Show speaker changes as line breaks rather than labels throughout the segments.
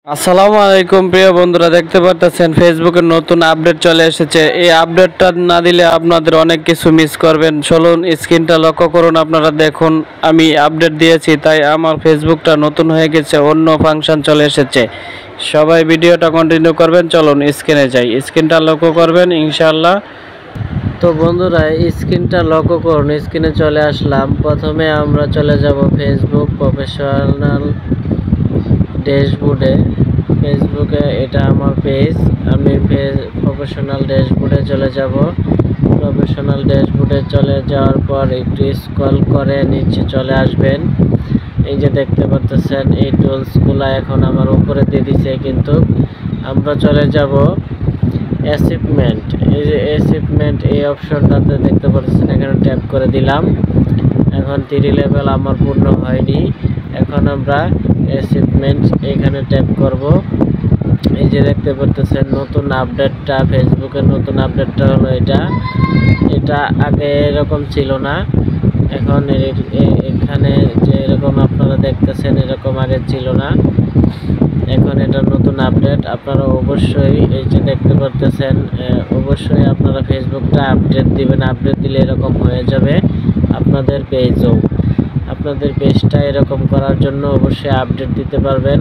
আসসালামু আলাইকুম প্রিয় বন্ধুরা, দেখতে পাচ্ছেন ফেসবুকের নতুন আপডেট চলে এসেছে। এই আপডেটটা না দিলে আপনাদের অনেক কিছু মিস করবেন। চলুন স্ক্রিনটা লক্ষ্য করুন, আপনারা দেখুন আমি আপডেট দিয়েছি তাই আমার ফেসবুকটা নতুন হয়ে গেছে, অন্য ফাংশন চলে এসেছে। সবাই ভিডিওটা কন্টিনিউ করবেন। চলুন স্ক্রিনে যাই, স্ক্রিনটা লক্ষ্য করবেন ইনশাআল্লাহ। তো বন্ধুরা স্ক্রিনটা লক্ষ্য করুন, স্ক্রিনে চলে আসলাম। প্রথমে আমরা চলে যাব ফেসবুক প্রফেশনাল ড্যাশবোর্ডে। ফেসবুকে এটা আমার পেজ, আমি প্রফেশনাল ড্যাশবোর্ডে চলে যাব। প্রফেশনাল ড্যাশবোর্ডে চলে যাওয়ার পর একটু স্ক্রল করে নিচে চলে আসবেন। এই যে দেখতে পাচ্ছেন এই টুলসগুলো এখন আমার উপরে দিয়ে দিছে, কিন্তু আমরা চলে যাব অ্যাচিভমেন্ট। এই যে অ্যাচিভমেন্ট এই অপশনটাতে দেখতে পাচ্ছেন, এখানে ট্যাপ করে দিলাম। এখন 3 লেভেল আমার পূর্ণ হয়নি, এখন আমরা অ্যাচিভমেন্ট এখানে ট্যাপ করব। এই যে দেখতে পাচ্ছেন নতুন আপডেটটা, ফেসবুকের নতুন আপডেটটা হলো এটা আগে এরকম ছিল না। এখন এখানে যে এরকম আপনারা দেখতেছেন এরকম আগে ছিল না, এখন এটা নতুন আপডেট। আপনারা অবশ্যই এই যে দেখতে পাচ্ছেন, অবশ্যই আপনারা ফেসবুকটা আপডেট দিবেন। আপডেট দিলে এরকম হয়ে যাবে আপনাদের পেজও। আপনাদের পেজটা এরকম করার জন্য অবশ্যই আপডেট দিতে পারবেন।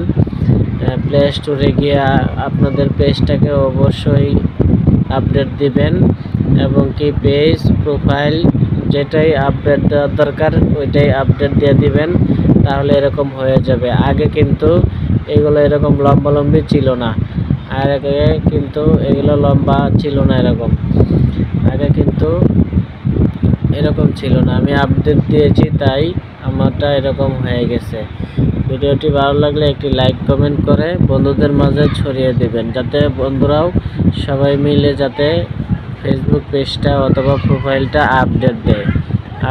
প্লে স্টোরে গিয়ে আপনাদের পেজটাকে অবশ্যই আপডেট দিবেন, এবং কি পেজ প্রোফাইল যেটাই আপডেট দেওয়ার দরকার ওইটাই আপডেট দিয়ে দিবেন, তাহলে এরকম হয়ে যাবে। আগে কিন্তু এগুলো এরকম লম্বালম্বি ছিল না, আর আগে কিন্তু এগুলো লম্বা ছিল না, এরকম আগে কিন্তু এরকম ছিল না। আমি আপডেট দিয়েছি তাই আমারটা এরকম হয়ে গেছে। ভিডিওটি ভালো লাগলে একটি লাইক কমেন্ট করে বন্ধুদের মাঝে ছড়িয়ে দেবেন, যাতে বন্ধুরাও সবাই মিলে যাতে ফেসবুক পেজটা অথবা প্রোফাইলটা আপডেট দেয়।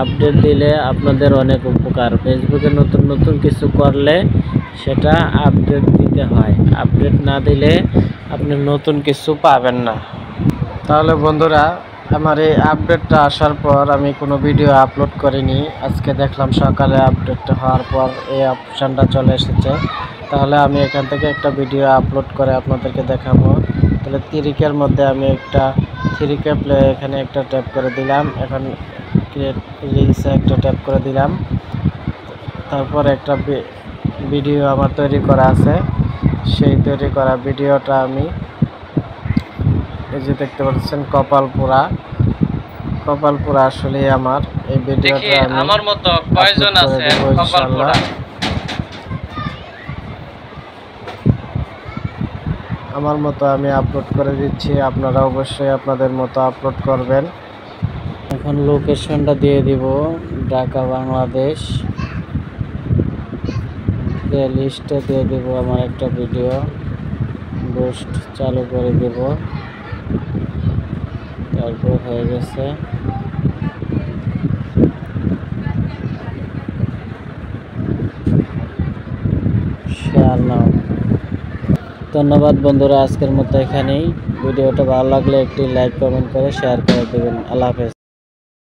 আপডেট দিলে আপনাদের অনেক উপকার। ফেসবুকে নতুন নতুন কিছু করলে সেটা আপডেট দিতে হয়, আপডেট না দিলে আপনি নতুন কিছু পাবেন না। তাহলে বন্ধুরা, আমার এই আপডেটটা আসার পর আমি কোনো ভিডিও আপলোড করিনি, আজকে দেখলাম সকালে আপডেটটা হওয়ার পর এই অপশানটা চলে এসেছে। তাহলে আমি এখান থেকে একটা ভিডিও আপলোড করে আপনাদেরকে দেখাবো। তাহলে তিরিকের মধ্যে আমি একটা থ্রিকে প্লে এখানে একটা ট্যাপ করে দিলাম, এখন ক্রিয়েট রিলসে একটা ট্যাপ করে দিলাম। তারপর একটা ভিডিও আমার তৈরি করা আছে, সেই তৈরি করা ভিডিওটা আমি এই যে দেখতে পাচ্ছেন কপালপুরা আসলে আমার এই ভিডিওটা আমি
আমার মতো কয়জন আছে কপালপুরা।
আমার মতো আমি আপলোড করে দিচ্ছি, আপনারা অবশ্যই আপনাদের মতো আপলোড করবেন। এখন লোকেশনটা দিয়ে দিব ঢাকা বাংলাদেশ। লিস্টে দিয়ে দিব আমার একটা ভিডিও, বুস্ট চালু করে দেব। তারপর হয়ে গেছে। ধন্যবাদ বন্ধুরা, আজকের মতো এখানেই। ভিডিওটা ভালো লাগলে একটি লাইক কমেন্ট করে শেয়ার করে দেবেন। আল্লাহ হাফেজ।